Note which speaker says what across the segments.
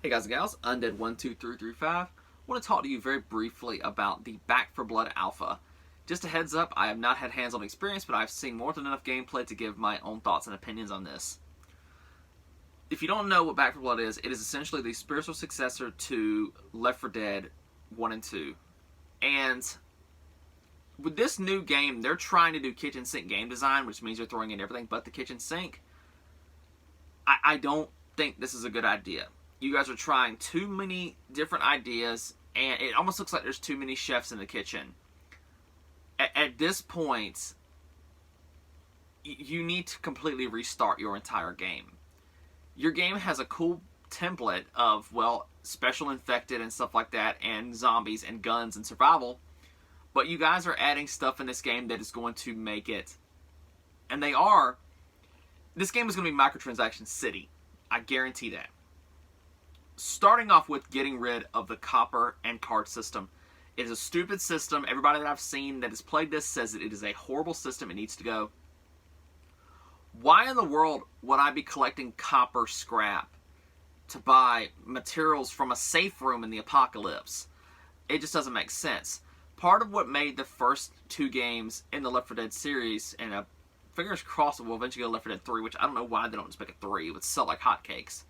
Speaker 1: Hey guys and gals, Undead12335. I want to talk to you very briefly about the Back 4 Blood Alpha. Just a heads up, I have not had hands-on experience, but I've seen more than enough gameplay to give my own thoughts and opinions on this. If you don't know what Back 4 Blood is, it is essentially the spiritual successor to Left 4 Dead 1 and 2. And with this new game, they're trying to do kitchen sink game design, which means they're throwing in everything but the kitchen sink. I don't think this is a good idea. You guys are trying too many different ideas, and it almost looks like there's too many chefs in the kitchen. At this point, you need to completely restart your entire game. Your game has a cool template of, well, special infected and stuff like that, and zombies and guns and survival, but you guys are adding stuff in this game that is going to make it, and this game is going to be microtransaction city. I guarantee that. Starting off with getting rid of the copper and card system. It is a stupid system. Everybody that I've seen that has played this says that it is a horrible system. It needs to go. Why in the world would I be collecting copper scrap to buy materials from a safe room in the apocalypse? It just doesn't make sense. Part of what made the first two games in the Left 4 Dead series, and fingers crossed we'll eventually go to Left 4 Dead 3, which I don't know why they don't just make a 3. It would sell like hotcakes.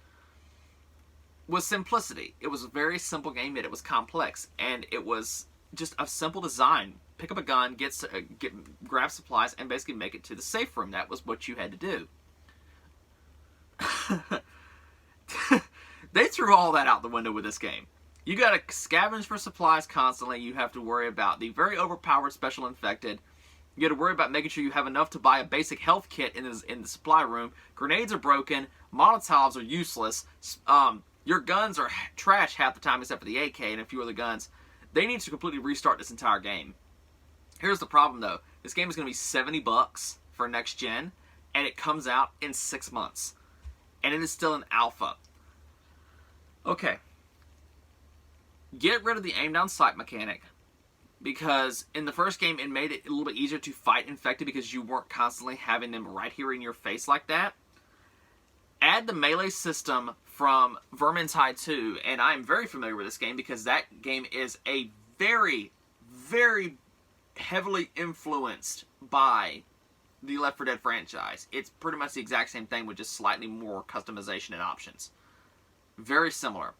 Speaker 1: Was simplicity. It was a very simple game, yet it was complex, and it was just a simple design. Pick up a gun, grab supplies, and basically make it to the safe room. That was what you had to do. They threw all that out the window with this game. You gotta scavenge for supplies constantly. You have to worry about the very overpowered special infected. You gotta worry about making sure you have enough to buy a basic health kit in the supply room. Grenades are broken. Molotovs are useless. Your guns are trash half the time except for the AK and a few other guns. They need to completely restart this entire game. Here's the problem though. This game is going to be $70 for next gen, and it comes out in 6 months. And it is still an alpha. Okay. Get rid of the aim down sight mechanic, because in the first game it made it a little bit easier to fight infected because you weren't constantly having them right here in your face like that. Add the melee system from Vermin 2, and I'm very familiar with this game because that game is a very, very heavily influenced by the Left 4 Dead franchise. It's pretty much the exact same thing with just slightly more customization and options. Very similar.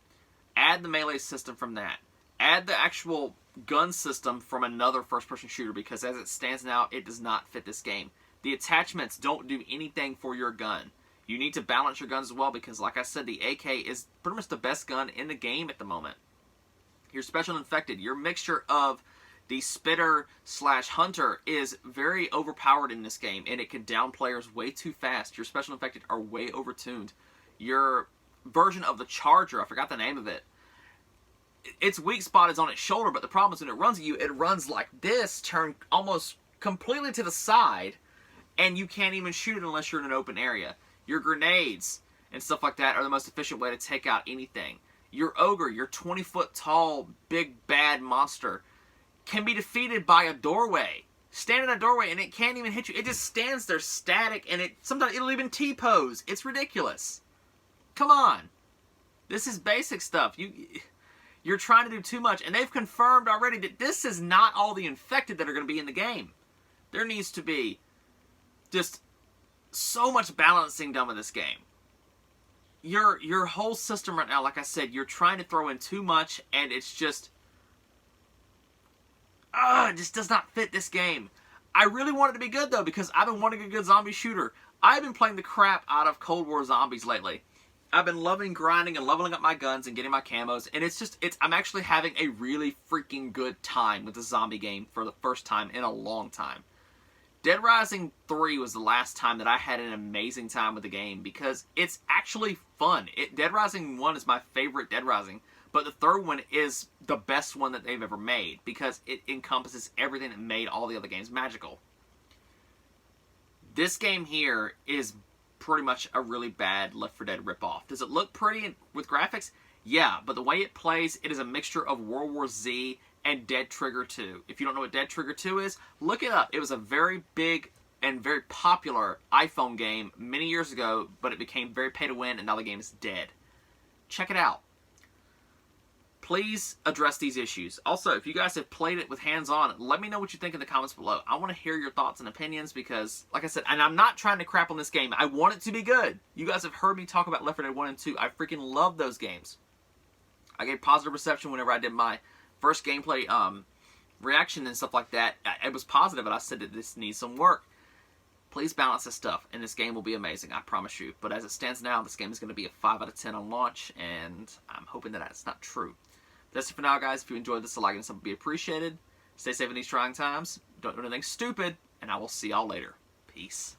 Speaker 1: Add the melee system from that. Add the actual gun system from another first-person shooter, because as it stands now, it does not fit this game. The attachments don't do anything for your gun. You need to balance your guns as well, because like I said, the AK is pretty much the best gun in the game at the moment. Your special infected, your mixture of the spitter / hunter is very overpowered in this game, and it can down players way too fast. Your special infected are way overtuned. Your version of the charger, I forgot the name of it, its weak spot is on its shoulder, but the problem is when it runs at you, it runs like this, turned almost completely to the side, and you can't even shoot it unless you're in an open area. Your grenades and stuff like that are the most efficient way to take out anything. Your ogre, your 20-foot tall, big, bad monster, can be defeated by a doorway. Stand in a doorway and it can't even hit you. It just stands there static, and sometimes it'll even T-pose. It's ridiculous. Come on. This is basic stuff. You're trying to do too much, and they've confirmed already that this is not all the infected that are going to be in the game. There needs to be just so much balancing done with this game. Your whole system right now, like I said, you're trying to throw in too much, and it's just it just does not fit this game. I really want it to be good though, because I've been wanting a good zombie shooter. I've been playing the crap out of Cold War Zombies lately. I've been loving grinding and leveling up my guns and getting my camos, and I'm actually having a really freaking good time with the zombie game for the first time in a long time. Dead Rising 3 was the last time that I had an amazing time with the game, because it's actually fun. Dead Rising 1 is my favorite Dead Rising, but the third one is the best one that they've ever made, because it encompasses everything that made all the other games magical. This game here is pretty much a really bad Left 4 Dead ripoff. Does it look pretty with graphics? Yeah, but the way it plays, it is a mixture of World War Z and Dead Trigger 2. If you don't know what Dead Trigger 2 is, look it up. It was a very big and very popular iPhone game many years ago, but it became very pay to win, and now the game is dead. Check it out. please address these issues. Also, if you guys have played it with hands-on, let me know what you think in the comments below. I want to hear your thoughts and opinions because, like I said, and I'm not trying to crap on this game. I want it to be good. You guys have heard me talk about Left 4 Dead 1 and 2. I freaking love those games. I gave positive reception whenever I did my first gameplay reaction and stuff like that. It was positive, and I said that this needs some work. Please balance this stuff, and this game will be amazing, I promise you. But as it stands now, this game is going to be a 5 out of 10 on launch, and I'm hoping that that's not true. That's it for now, guys. If you enjoyed this, a like and something would be appreciated. Stay safe in these trying times. Don't do anything stupid, and I will see y'all later. Peace.